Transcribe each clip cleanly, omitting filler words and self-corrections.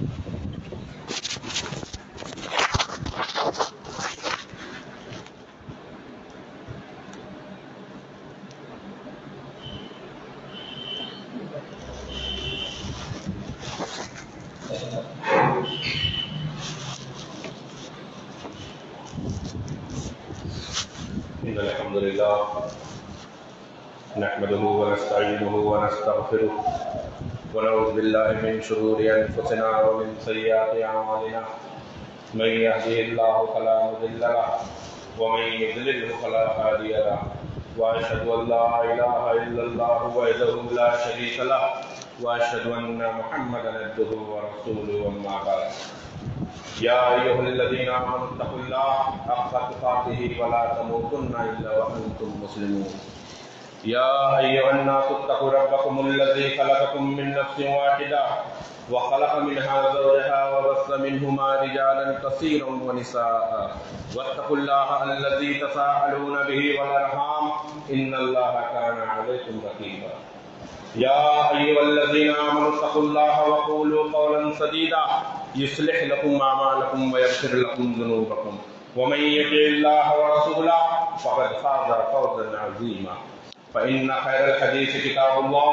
إن الحمد لله نحمده ونستعينه ونستغفره ونعوذ بالله من شرور أنفسنا ومن سيئات أعمالنا من يهده الله فلا مضل له ومن يضلل فلا هادي له وأشهد أن لا إله إلا الله وحده لا شريك له وأشهد أن محمدا عبده ورسوله أما بعد يا أيها الذين آمنوا اتقوا الله حق تقاته ولا تموتن إلا وأنتم مسلمون يا أيها الناس اتقوا ربكم الذي خلقكم من نفس واحدة وخلق منها زوجها وبث منهما رجالا كثيرا ونساء واتقوا الله الذي تساءلون به والأرحام إن الله كان عليكم رقيبا يا أيها الذين آمنوا اتقوا الله وقولوا قولا سديدا يصلح لكم أعمالكم ويغفر لكم ذنوبكم ومن يطع الله ورسوله فقد فاز فوزا عظيما فإن خير الحديث كتاب الله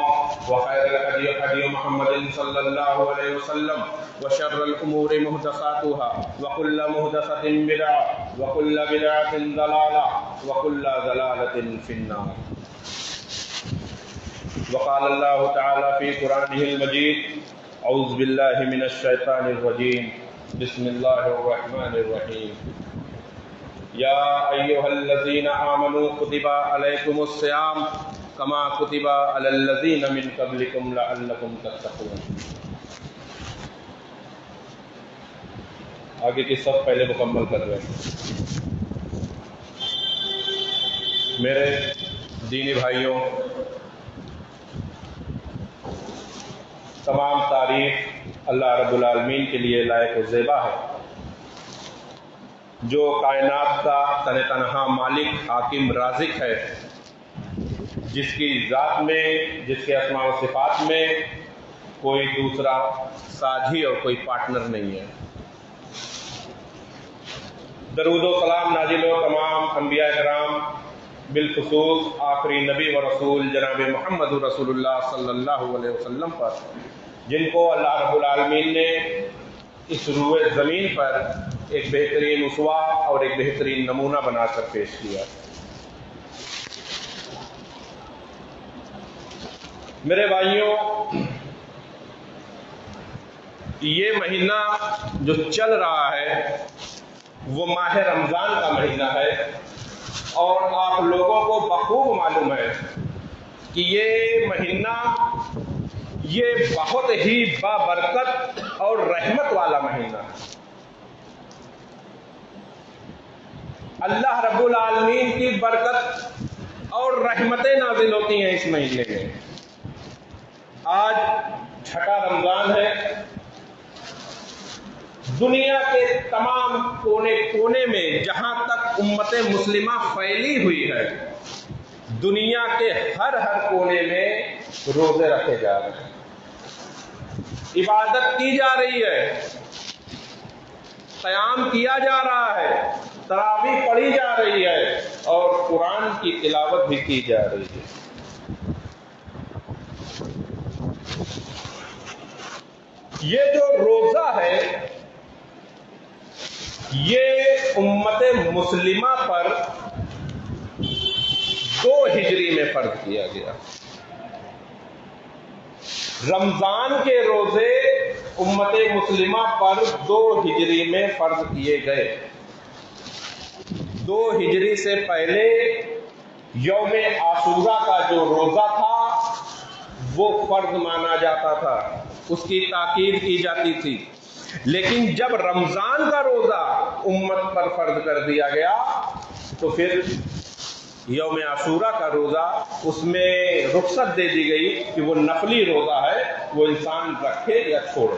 وخير الهدي هدي محمد صلى الله عليه وسلم وشر الأمور محدثاتها وكل محدثة بدعة وكل بدعة ضلالة وكل ضلالة في النار وقال الله تعالى في قرآنه المجيد أعوذ بالله من الشيطان الرجيم بسم الله الرحمن الرحيم يا أيها الذين آمنوا كتب عليكم الصيام كما كتب على الذين من قبلكم لعلكم تتقون. آگے کی صف پہلے مکمل کر رہے ہیں. میرے دینی بھائیوں، تمام تعریف اللہ رب العالمین کے لیے لائق و زیبا ہے، جو کائنات کا تن تنہا مالک، حاکم، رازق ہے، جس کی ذات میں، جس کے اسماء و صفات میں کوئی دوسرا ساجھی اور کوئی پارٹنر نہیں ہے. درود و سلام نازل ہو تمام انبیاء کرام، بالخصوص آخری نبی و رسول جناب محمد رسول اللہ صلی اللہ علیہ وسلم پر، جن کو اللہ رب العالمین نے اس روئے زمین پر ایک بہترین اسوہ اور ایک بہترین نمونہ بنا کر پیش کیا. میرے بھائیوں، یہ مہینہ جو چل رہا ہے وہ ماہ رمضان کا مہینہ ہے، اور آپ لوگوں کو بخوب معلوم ہے کہ یہ مہینہ یہ بہت ہی بابرکت اور رحمت والا مہینہ ہے. اللہ رب العالمین کی برکت اور رحمتیں نازل ہوتی ہیں اس مہینے میں. آج چھٹا رمضان ہے. دنیا کے تمام کونے کونے میں جہاں تک امت مسلمہ پھیلی ہوئی ہے، دنیا کے ہر کونے میں روزے رکھے جا رہے ہیں، عبادت کی جا رہی ہے، قیام کیا جا رہا ہے، تراویح پڑھی جا رہی ہے، اور قرآن کی تلاوت بھی کی جا رہی ہے. یہ جو روزہ ہے یہ امت مسلمہ پر 2 ہجری میں فرض کیا گیا. رمضان کے روزے امت مسلمہ پر 2 ہجری میں فرض کیے گئے. 2 ہجری سے پہلے یوم عاشورہ کا جو روزہ تھا وہ فرض مانا جاتا تھا، اس کی تاکید کی جاتی تھی. لیکن جب رمضان کا روزہ امت پر فرض کر دیا گیا تو پھر یوم عاشورہ کا روزہ اس میں رخصت دے دی گئی کہ وہ نفلی روزہ ہے، وہ انسان رکھے یا چھوڑے.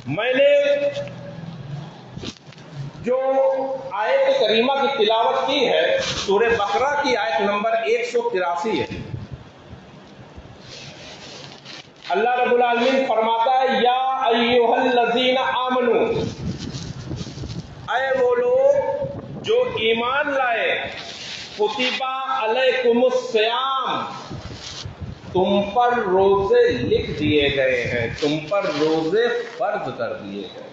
میں نے جو آیت کریمہ کی تلاوت کی ہے سورہ بقرہ کی آیت نمبر 183 ہے. اللہ رب العالمین فرماتا ہے یا ایھا الذین آمنو، اے وہ لوگ جو ایمان لائے، کتب علیکم الصیام، تم پر روزے لکھ دیے گئے ہیں، تم پر روزے فرض کر دیے گئے۔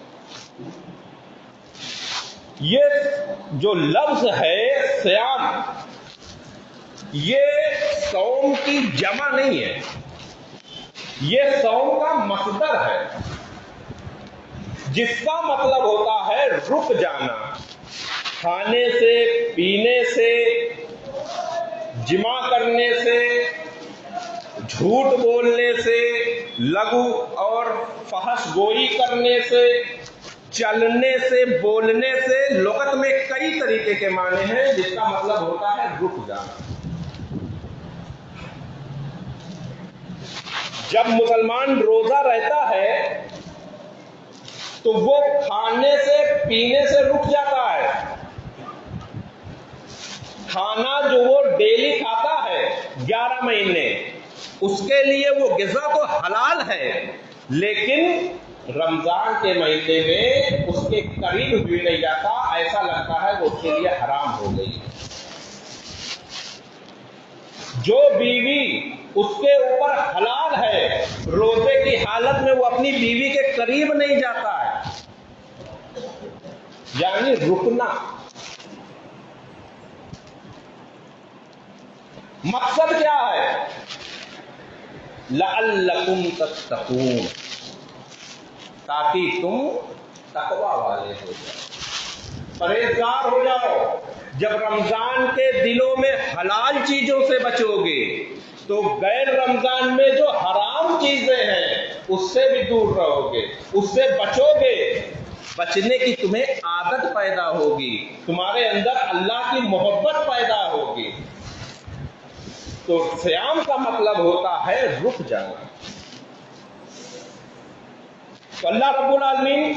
یہ جو لفظ ہے صیام، یہ صوم کی جمع نہیں ہے، یہ صوم کا مصدر ہے، جس کا مطلب ہوتا ہے رک جانا، کھانے سے، پینے سے، جمع کرنے سے، جھوٹ بولنے سے، لغو اور فحش گوئی کرنے سے، چلنے سے، بولنے سے۔ لغت میں کئی طریقے کے معنی ہیں، جس کا مطلب ہوتا ہے رک جانا۔ جب مسلمان روزہ رہتا ہے تو وہ کھانے سے، پینے سے رک جاتا ہے۔ کھانا جو وہ ڈیلی کھاتا ہے 11 مہینے، اس کے لیے وہ غذا تو حلال ہے، لیکن رمضان کے مہینے میں اس کے قریب بھی نہیں جاتا، ایسا لگتا ہے وہ اس کے لیے حرام ہو گئی۔ جو بیوی اس کے اوپر حلال ہے، روزے کی حالت میں وہ اپنی بیوی کے قریب نہیں جاتا ہے، یعنی رکنا۔ مقصد کیا ہے؟ لعلکم تتقون، تاکہ تم تقوی والے ہو جاؤ، پرہیزگار ہو جاؤ۔ جب رمضان کے دنوں میں حلال چیزوں سے بچو گے تو غیر رمضان میں جو حرام چیزیں ہیں اس سے بھی دور رہو گے، اس سے بچو گے۔ بچنے کی تمہیں عادت پیدا ہوگی، تمہارے اندر اللہ کی محبت پیدا ہوگی۔ تو صیام کا مطلب ہوتا ہے رک جانا۔ تو اللہ رب العالمین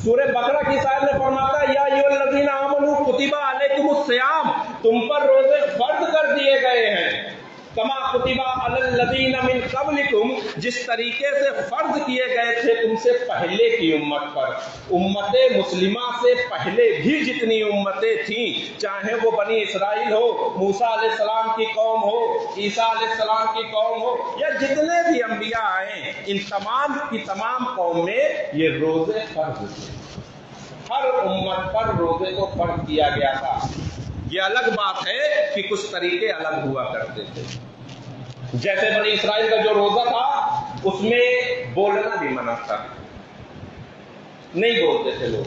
سورہ بقرہ کی آیت میں فرماتا ہے یا ایھا الذین آمنوا کتب علیکم الصیام، تم پر روزے فرض کر دیے گئے ہیں، کما کتب علی الذین من قبلکم، جس طریقے سے فرض کیے گئے تھے تم سے پہلے کی امت پر۔ امت مسلمہ سے پہلے بھی جتنی امتیں تھیں، چاہے وہ بنی اسرائیل ہو، موسیٰ علیہ السلام کی قوم ہو، عیسیٰ علیہ السلام کی قوم ہو، یا جتنے بھی انبیاء آئے، ان تمام کی تمام قوم میں یہ روزے فرض تھے۔ ہر امت پر روزے کو فرض کیا گیا تھا۔ یہ الگ بات ہے کہ کچھ طریقے الگ ہوا کرتے تھے۔ جیسے بنی اسرائیل کا جو روزہ تھا اس میں بولنا بھی منع تھا، نہیں بولتے تھے لوگ،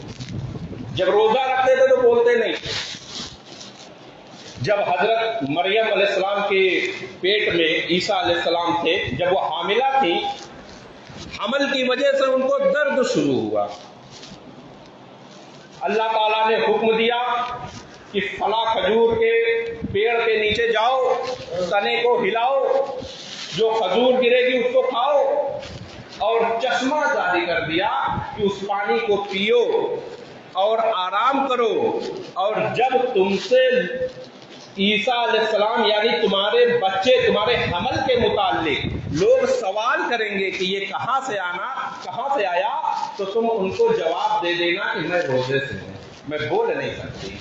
جب روزہ رکھتے تھے تو بولتے نہیں تھے۔ جب حضرت مریم علیہ السلام کے پیٹ میں عیسیٰ علیہ السلام تھے، جب وہ حاملہ تھی، حمل کی وجہ سے ان کو درد شروع ہوا، اللہ تعالیٰ نے حکم دیا کہ فلاں کھجور کے پیڑ کے نیچے جاؤ، تنے کو ہلاؤ، جو کھجور گرے گی اس کو کھاؤ، اور چشمہ جاری کر دیا کہ اس پانی کو پیو اور آرام کرو، اور جب تم سے عیسیٰ علیہ السلام یعنی تمہارے بچے، تمہارے حمل کے متعلق لوگ سوال کریں گے کہ یہ کہاں سے آیا، تو تم ان کو جواب دے دینا کہ میں روزے سے ہوں، میں بول نہیں سکتی۔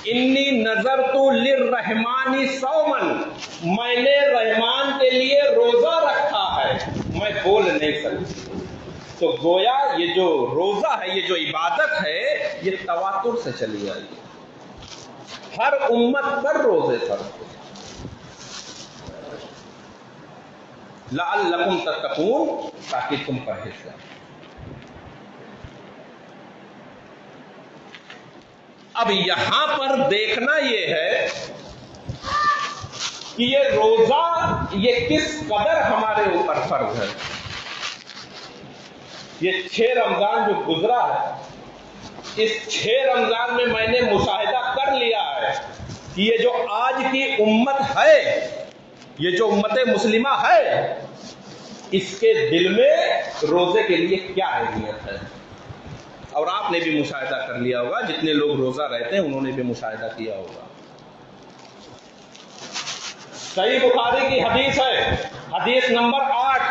انی نذرت للرحمن صوما، میں نے رحمان کے لیے روزہ رکھا ہے، میں بول نہیں سکتی۔ تو گویا یہ جو روزہ ہے، یہ جو عبادت ہے، یہ تواتر سے چلی آئی ہے، ہر امت پر روزے فرض تھے۔ لعلکم تتقون، تاکہ تم پرہیز کرو۔ اب یہاں پر دیکھنا یہ ہے کہ یہ روزہ یہ کس قدر ہمارے اوپر فرض ہے۔ یہ 6 رمضان جو گزرا ہے، اس 6 رمضان میں نے مشاہدہ کر لیا ہے کہ یہ جو آج کی امت ہے، یہ جو امت مسلمہ ہے، اس کے دل میں روزے کے لیے کیا اہمیت ہے۔ اور آپ نے بھی مشاہدہ کر لیا ہوگا، جتنے لوگ روزہ رہتے ہیں انہوں نے بھی مشاہدہ کیا ہوگا۔ صحیح بخاری کی حدیث ہے، حدیث نمبر 8،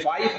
5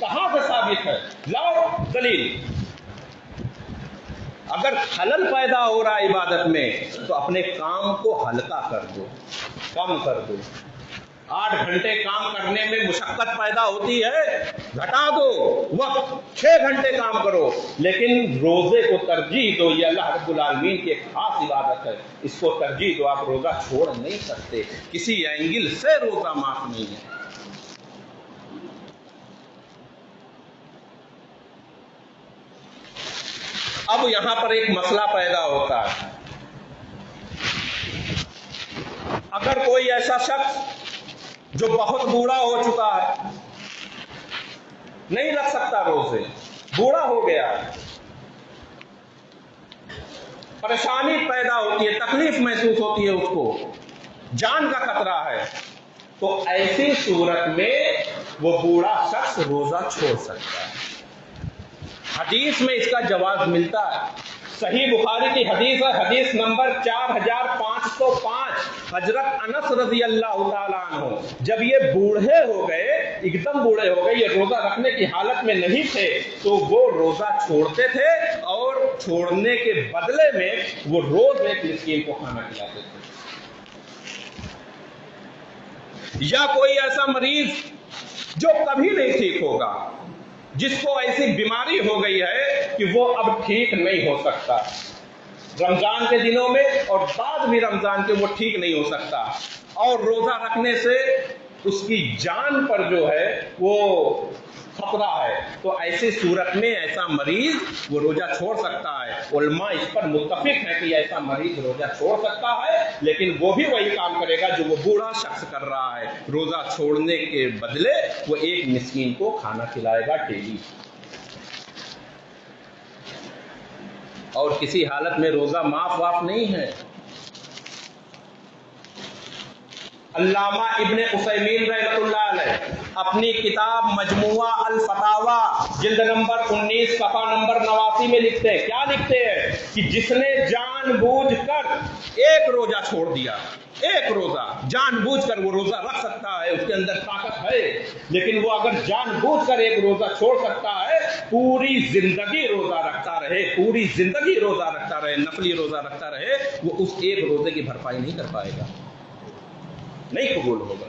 کہاں سے ثابت ہے؟ لاؤ دلیل۔ اگر خلل پیدا ہو رہا ہے عبادت میں تو اپنے کام کو ہلکا کر دو، کم کر دو۔ 8 گھنٹے کام کرنے میں مشقت پیدا ہوتی ہے، گھٹا دو وقت، 6 گھنٹے کام کرو، لیکن روزے کو ترجیح دو۔ یہ اللہ رب العالمین کی ایک خاص عبادت ہے، اس کو ترجیح دو۔ آپ روزہ چھوڑ نہیں سکتے، کسی اینگل سے روزہ معاف نہیں ہے۔ اب یہاں پر ایک مسئلہ پیدا ہوتا ہے، اگر کوئی ایسا شخص جو بہت بوڑھا ہو چکا ہے، نہیں رکھ سکتا روزے، بوڑھا ہو گیا ہے، پریشانی پیدا ہوتی ہے، تکلیف محسوس ہوتی ہے، اس کو جان کا خطرہ ہے، تو ایسی صورت میں وہ بوڑھا شخص روزہ چھوڑ سکتا ہے۔ حدیث میں اس کا جواز ملتا ہے، صحیح بخاری کی حدیث ہے، حدیث نمبر 4505۔ حضرت انس رضی اللہ تعالیٰ عنہ جب یہ بوڑھے ہو گئے، ایک دم بوڑھے ہو گئے، یہ روزہ رکھنے کی حالت میں نہیں تھے، تو وہ روزہ چھوڑتے تھے اور چھوڑنے کے بدلے میں وہ روز ایک مسکین کو کھانا کھلاتے تھے۔ یا کوئی ایسا مریض جو کبھی نہیں ٹھیک ہوگا، جس کو ایسی بیماری ہو گئی ہے کہ وہ اب ٹھیک نہیں ہو سکتا، رمضان کے دنوں میں اور بعد بھی رمضان کے وہ ٹھیک نہیں ہو سکتا، اور روزہ رکھنے سے اس کی جان پر جو ہے وہ خطرہ ہے، تو ایسی صورت میں ایسا مریض وہ روزہ چھوڑ سکتا ہے۔ علماء اس پر متفق ہے کہ ایسا مریض روزہ چھوڑ سکتا ہے، لیکن وہ بھی وہی کام کرے گا جو وہ بوڑھا شخص کر رہا ہے، روزہ چھوڑنے کے بدلے وہ ایک مسکین کو کھانا کھلائے گا ڈیلی، اور کسی حالت میں روزہ معاف واف نہیں ہے۔ علامہ ابن عثیمین رحمۃ اللہ علیہ اپنی کتاب مجموعہ الفتاوی جلد نمبر 19 صفحہ نمبر 89 میں لکھتے ہیں، کیا لکھتے ہیں کہ جس نے جان بوجھ کر ایک روزہ چھوڑ دیا، ایک روزہ جان بوجھ کر وہ روزہ رکھ سکتا ہے، اس کے اندر طاقت ہے، لیکن وہ اگر جان بوجھ کر ایک روزہ چھوڑ سکتا ہے، پوری زندگی روزہ رکھتا رہے، پوری زندگی روزہ رکھتا رہے، نفلی روزہ رکھتا رہے، وہ اس ایک روزے کی بھرپائی نہیں کر پائے گا، نہیں قبول ہوگا۔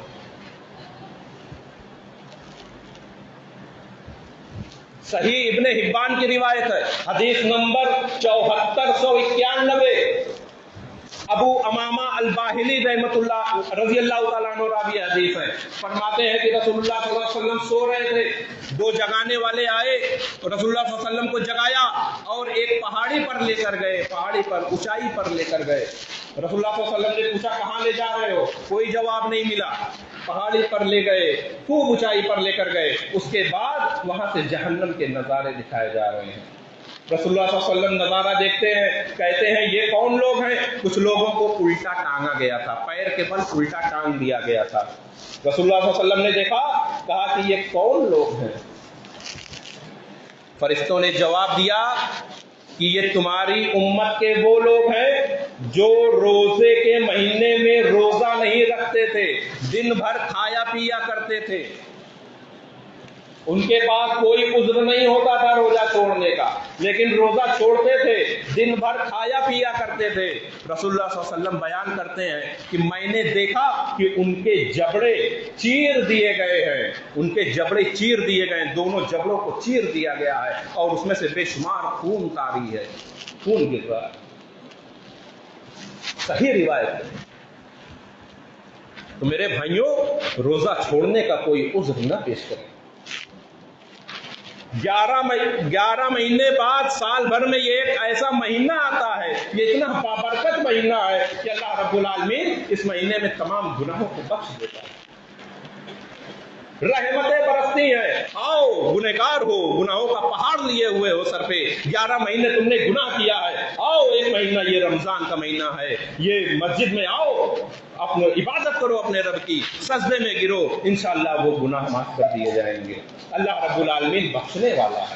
صحیح ابن حبان کی روایت ہے، حدیث نمبر 7491، ابو امامہ الباہلی رحمۃ اللہ رضی اللہ تعالیٰ عنہ راوی حدیث ہے، فرماتے ہیں کہ رسول اللہ صلی اللہ علیہ وسلم سو رہے تھے، 2 جگانے والے آئے، رسول اللہ صلی اللہ علیہ وسلم کو جگایا اور ایک پہاڑی پر لے کر گئے، پہاڑی پر اونچائی پر لے کر گئے۔ رسول اللہ صلی اللہ علیہ وسلم نے پوچھا کہاں لے جا رہے ہو؟ کوئی جواب نہیں ملا، پہاڑی پر لے گئے، خوب اونچائی پر لے کر گئے، اس کے بعد وہاں سے جہنم کے نظارے دکھائے جا رہے ہیں۔ رسول اللہ صلی اللہ علیہ وسلم نظارہ دیکھتے ہیں، کہتے ہیں یہ کون لوگ ہیں؟ کچھ لوگوں کو الٹا ٹانگا گیا تھا، پیر کے بل الٹا ٹانگ دیا گیا تھا۔ رسول اللہ صلی اللہ علیہ وسلم نے دیکھا، کہا کہ یہ کون لوگ ہیں؟ فرشتوں نے جواب دیا کہ یہ تمہاری امت کے وہ لوگ ہیں جو روزے کے مہینے میں روزہ نہیں رکھتے تھے، دن بھر کھایا پیا کرتے تھے، ان کے پاس کوئی عذر نہیں ہوتا تھا روزہ چھوڑنے کا، لیکن روزہ چھوڑتے تھے، دن بھر کھایا پیا کرتے تھے۔ رسول اللہ صلی اللہ علیہ وسلم بیان کرتے ہیں کہ میں نے دیکھا کہ ان کے جبڑے چیر دیے گئے ہیں، ان کے جبڑے چیر دیے گئے ہیں، دونوں جبڑوں کو چیر دیا گیا ہے، اور اس میں سے بے شمار خون طاری ہے، خون گر رہا ہے۔ صحیح روایت ہے۔ تو میرے بھائیوں، روزہ چھوڑنے کا کوئی عذر نہ پیش کریں۔ 11 مہینے بعد سال بھر میں یہ ایک ایسا مہینہ آتا ہے، یہ اتنا بابرکت مہینہ ہے کہ اللہ رب العالمین اس مہینے میں تمام گناہوں کو بخش دیتا ہے، رحمتیں برستی ہیں۔ آؤ گنہگار ہو، گناہوں کا پہاڑ لیے ہوئے ہو سر پہ، 11 مہینے تم نے گناہ کیا ہے، آؤ ایک مہینہ یہ رمضان کا مہینہ ہے، یہ مسجد میں آؤ، اپنے عبادت کرو اپنے رب کی، سجدے میں گرو، انشاءاللہ وہ گناہ معاف کر دیے جائیں گے۔ اللہ رب العالمین بخشنے والا ہے،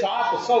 700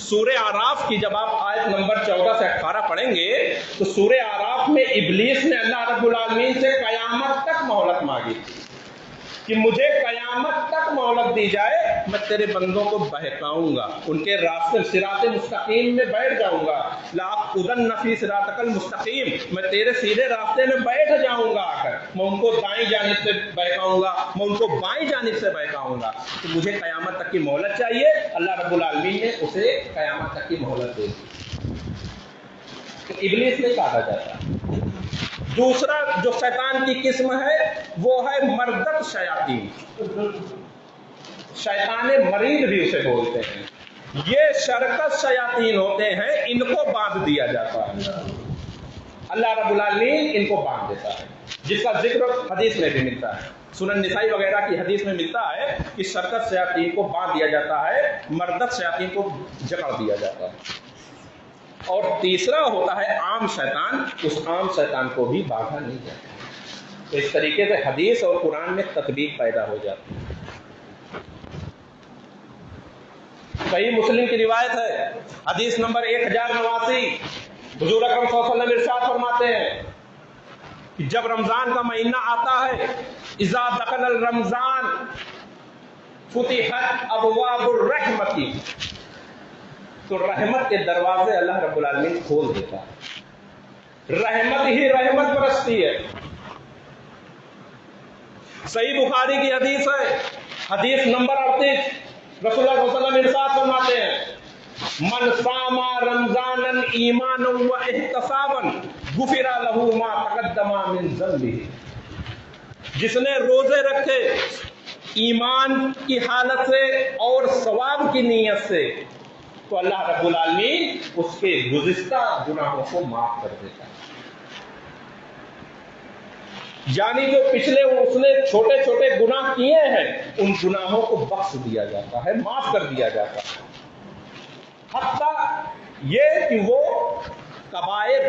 سورہ آراف کی جب آپ آیت نمبر 14 سے 18 پڑھیں گے تو سورہ آراف میں ابلیس نے اللہ رب العالمین سے قیامت تک مہلت مانگی کہ مجھے قیامت تک مہلت دی جائے، میں تیرے بندوں کو بہکاؤں گا، ان کے راستے صراط مستقیم میں بیٹھ جاؤں گا، لأقعدن فی صراطک المستقیم، میں تیرے سیدھے راستے میں بیٹھ جاؤں گا، آ کر میں ان کو دائیں جانب سے بہکاؤں گا، میں ان کو بائیں جانب سے بہکاؤں گا، تو مجھے قیامت تک کی مہلت چاہیے۔ اللہ رب العالمین نے اسے قیامت تک کی مہلت دے دی، تو ابلیس نہیں کہا جاتا۔ دوسرا جو شیطان کی قسم ہے وہ ہے مردت شیاطین، شیطان مرید بھی اسے بولتے ہیں، یہ شرکت شیاطین ہوتے ہیں، ان کو باندھ دیا جاتا ہے، اللہ رب العالمین ان کو باندھ دیتا ہے، جس کا ذکر حدیث میں بھی ملتا ہے، سنن نسائی وغیرہ کی حدیث میں ملتا ہے کہ شرکت شیاطین کو باندھ دیا جاتا ہے، مردت شیاطین کو جکڑ دیا جاتا ہے۔ اور تیسرا ہوتا ہے عام شیطان، اس عام شیطان کو بھی باندھا نہیں جاتا۔ تو اس طریقے سے حدیث اور قرآن میں تطبیق پیدا ہو جاتی ہے۔ صحیح مسلم کی روایت ہے، حدیث نمبر 1089، حضور اکرم صلی اللہ علیہ وسلم ارشاد فرماتے ہیں کہ جب رمضان کا مہینہ آتا ہے، اذا دخل الرمضان فتحت ابواب الرحمت، تو رحمت کے دروازے اللہ رب العالمین کھول دیتا ہے، رحمت ہی رحمت برستی ہے۔ صحیح بخاری کی حدیث ہے، حدیث نمبر 38، رسول اللہ صلی اللہ علیہ وسلم ارشاد فرماتے ہیں من صام رمضانا ایمانا و احتسابا غفر له ما تقدم من ذنبه، جس نے روزے رکھے ایمان کی حالت سے اور ثواب کی نیت سے، تو اللہ رب العالمین اس کے گزشتہ گناہوں کو معاف کر دیتا ہے، یعنی جو پچھلے اس نے چھوٹے چھوٹے گناہ کیے ہیں ان گناہوں کو بخش دیا جاتا ہے، معاف کر دیا جاتا ہے، حتیٰ یہ کہ وہ کبائر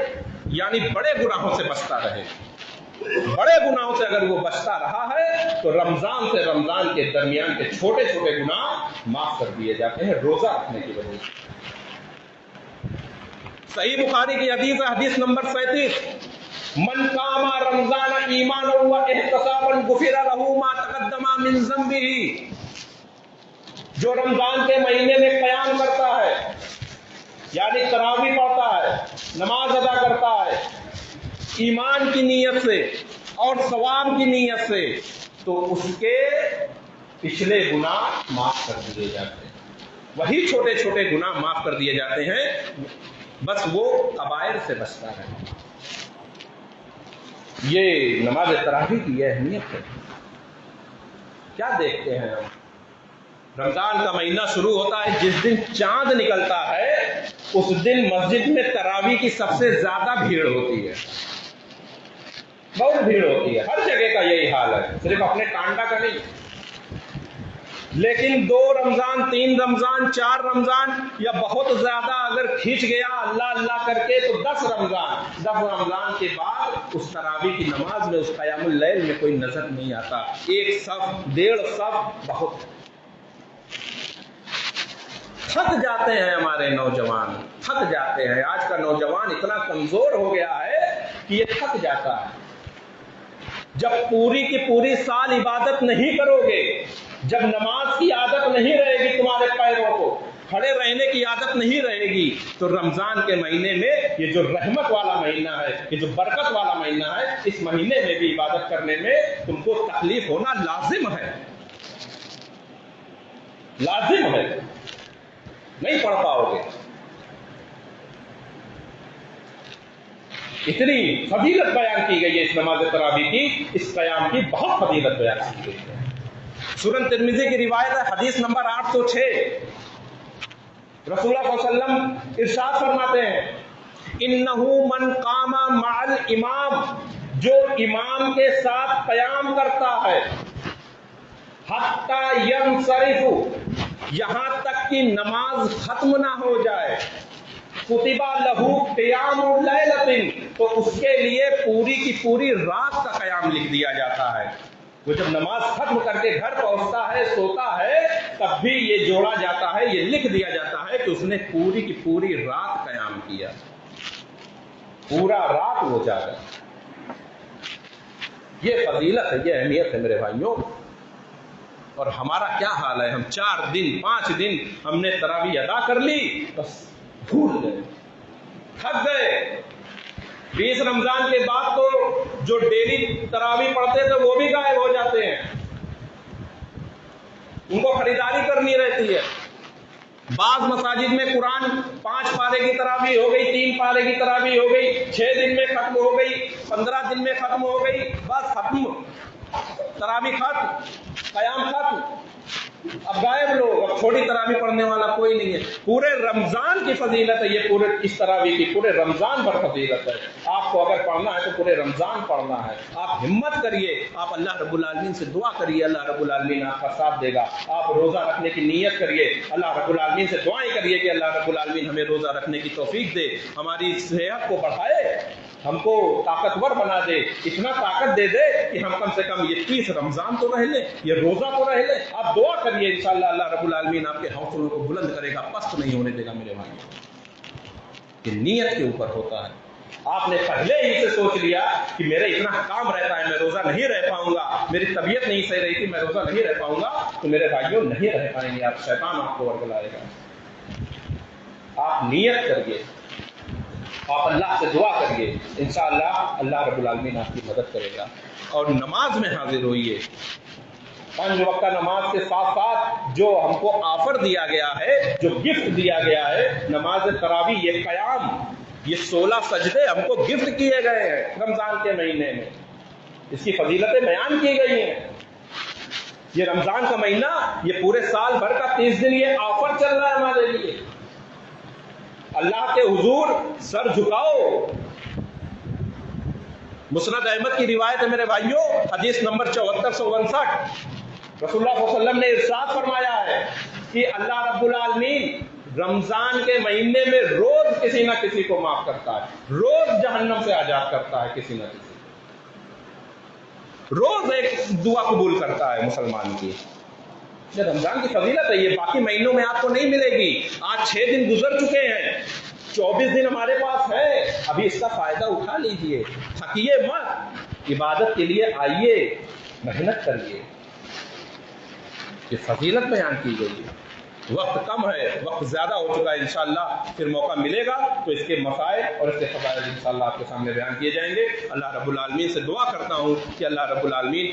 یعنی بڑے گناہوں سے بچتا رہے۔ بڑے گناہوں سے اگر وہ بچتا رہا ہے تو رمضان سے رمضان کے درمیان کے چھوٹے چھوٹے گناہ معاف کر دیے جاتے ہیں روزہ رکھنے کی وجہ سے۔ صحیح بخاری کی حدیث ہے، حدیث نمبر 37، من قام رمضان ایمانا و احتسابا غفر له ما تقدم من ذنبه، جو رمضان کے مہینے میں قیام کرتا ہے یعنی تراویح پڑھتا ہے، نماز ادا کرتا ہے ایمان کی نیت سے اور ثواب کی نیت سے، تو اس کے پچھلے گناہ معاف کر دیے جاتے ہیں، وہی چھوٹے چھوٹے گناہ معاف کر دیے جاتے ہیں، بس وہ کبائر سے بچتا ہے۔ یہ نماز تراویح کی یہ اہمیت ہے۔ کیا دیکھتے ہیں ہم، رمضان کا مہینہ شروع ہوتا ہے، جس دن چاند نکلتا ہے اس دن مسجد میں تراویح کی سب سے زیادہ بھیڑ ہوتی ہے، بہت بھیڑ ہوتی ہے، ہر جگہ کا یہی حال ہے، صرف اپنے ٹانڈا کا نہیں، لیکن 2 رمضان 3 رمضان 4 رمضان یا بہت زیادہ اگر کھینچ گیا اللہ اللہ کر کے تو 10 رمضان کے بعد اس تراویح کی نماز میں، اس قیام اللیل میں کوئی نظر نہیں آتا، 1 صف 1.5 صف بہت تھک جاتے ہیں، ہمارے نوجوان تھک جاتے ہیں، آج کا نوجوان اتنا کمزور ہو گیا ہے کہ یہ تھک جاتا ہے۔ جب پوری کی پوری سال عبادت نہیں کرو گے، جب نماز کی عادت نہیں رہے گی، تمہارے پیروں کو کھڑے رہنے کی عادت نہیں رہے گی، تو رمضان کے مہینے میں یہ جو رحمت والا مہینہ ہے، یہ جو برکت والا مہینہ ہے، اس مہینے میں بھی عبادت کرنے میں تم کو تکلیف ہونا لازم ہے، لازم ہے، نہیں پڑھ پاؤ گے۔ اتنی فضیلت بیان کی گئی ہے اس نماز تراویح کی، اس قیام کی بہت فضیلت بیان کی گئی ہے۔ سنن ترمذی کی روایت ہے، حدیث نمبر 806، رسول اللہ صلی اللہ علیہ وسلم ارشاد فرماتے ہیں انہو من قام مع الامام، جو امام کے ساتھ قیام کرتا ہے، حتی ینصرف، یہاں تک کہ نماز ختم نہ ہو جائے، کتبہ لہو قیام لیلۃ، تو اس کے لیے پوری کی پوری رات کا قیام لکھ دیا جاتا ہے۔ وہ جب نماز ختم کر کے گھر پہنچتا ہے، سوتا ہے، تب بھی یہ جوڑا جاتا ہے، یہ لکھ دیا جاتا ہے کہ اس نے پوری کی پوری رات قیام کیا، پورا رات وہ جاگا۔ یہ فضیلت ہے، یہ اہمیت ہے میرے بھائیوں۔ اور ہمارا کیا حال ہے؟ ہم 4 دن 5 دن ہم نے تراویح ادا کر لی، بس بھول گئے، تھک گئے۔ 20 رمضان کے بعد تو جو ڈیلی تراویح پڑھتے تھے وہ بھی غائب ہو جاتے ہیں، ان کو خریداری کرنی رہتی ہے۔ بعض مساجد میں قرآن 5 پارے کی تراویح ہو گئی، 3 پارے کی تراویح ہو گئی، 6 دن میں ختم ہو گئی، 15 دن میں ختم ہو گئی، بس ختم، تراویح ختم، قیام ختم، اب غائب لوگ، اب چھوٹی تراویح پڑھنے والا کوئی نہیں ہے۔ پورے رمضان کی فضیلت ہے یہ، پورے اس تراویح کی پورے رمضان بھر فضیلت ہے۔ آپ کو اگر پڑھنا ہے تو پورے رمضان پڑھنا ہے۔ آپ ہمت کریے، آپ اللہ رب العالمین سے دعا کریے، اللہ رب العالمین آپ کا ساتھ دے گا۔ آپ روزہ رکھنے کی نیت کریے، اللہ رب العالمین سے دعائیں کریے کہ اللہ رب العالمین ہمیں روزہ رکھنے کی توفیق دے، ہماری صحت کو بڑھائے، ہم کو طاقتور بنا دے، اتنا طاقت دے دے کہ ہم کم سے کم یہ 30 رمضان تو رہ لیں، یہ روزہ تو رہ لیں۔ آپ دعا کریے، انشاءاللہ اللہ رب العالمین آپ کے حوصلوں کو بلند کرے گا، پست نہیں ہونے دے گا میرے بھائی۔ یہ نیت کے اوپر ہوتا ہے۔ آپ نے پہلے ہی سے سوچ لیا کہ میرے اتنا کام رہتا ہے، میں روزہ نہیں رہ پاؤں گا، میری طبیعت نہیں صحیح رہی تھی، میں روزہ نہیں رہ پاؤں گا، تو میرے بھائیوں نہیں رہ پائیں گے آپ، شیطان آپ کو ورگلائے گا۔ آپ نیت کریے، آپ اللہ سے دعا کریے، انشاءاللہ اللہ رب العالمین آپ کی مدد کرے گا۔ اور نماز میں حاضر ہوئیے، 5 وقتہ نماز کے ساتھ ساتھ جو ہم کو آفر دیا گیا ہے، جو گفٹ دیا گیا ہے، نماز تراویح، یہ قیام، یہ 16 سجدے ہم کو گفٹ کیے گئے ہیں رمضان کے مہینے میں، اس کی فضیلتیں بیان کی گئی ہیں۔ یہ رمضان کا مہینہ، یہ پورے سال بھر کا 30 دن یہ آفر چل رہا ہے ہمارے لیے۔ اللہ کے حضور سر جھکاؤ۔ مسند احمد کی روایت ہے میرے بھائیوں، حدیث نمبر 7459، رسول اللہ صلی اللہ علیہ وسلم نے ارشاد فرمایا ہے کہ اللہ رب العالمین رمضان کے مہینے میں روز کسی نہ کسی کو معاف کرتا ہے، روز جہنم سے آزاد کرتا ہے کسی نہ کسی، روز ایک دعا قبول کرتا ہے مسلمان کی۔ یہ رمضان کی فضیلت ہے، یہ باقی مہینوں میں آپ کو نہیں ملے گی۔ آج 6 دن گزر چکے ہیں، 24 دن ہمارے پاس ہے، ابھی اس کا فائدہ اٹھا لیجئے، تھکیے مت، عبادت کے لیے آئیے، محنت کریے۔ یہ فضیلت بیان کی گئی ہے۔ وقت کم ہے، وقت زیادہ ہو چکا ہے، انشاءاللہ پھر موقع ملے گا تو اس کے مسائل اور اس کے فضائل انشاءاللہ آپ کے سامنے بیان کیے جائیں گے۔ اللہ رب العالمین سے دعا کرتا ہوں کہ اللہ رب العالمین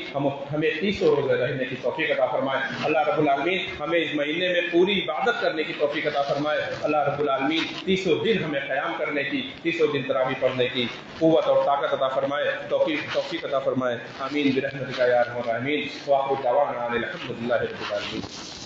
ہمیں 30 روزے رہنے کی توفیق عطا فرمائے۔ اللہ رب العالمین ہمیں اس مہینے میں پوری عبادت کرنے کی توفیق عطا فرمائے۔ اللہ رب العالمین 30 دن ہمیں قیام کرنے کی، 30 دن تراویح پڑھنے کی قوت اور طاقت عطا فرمائے، توفیق عطا فرمائے۔ آمین برحمتک یا ارحم الراحمین۔ وآخر دعوانا ان الحمد للہ رب العالمین۔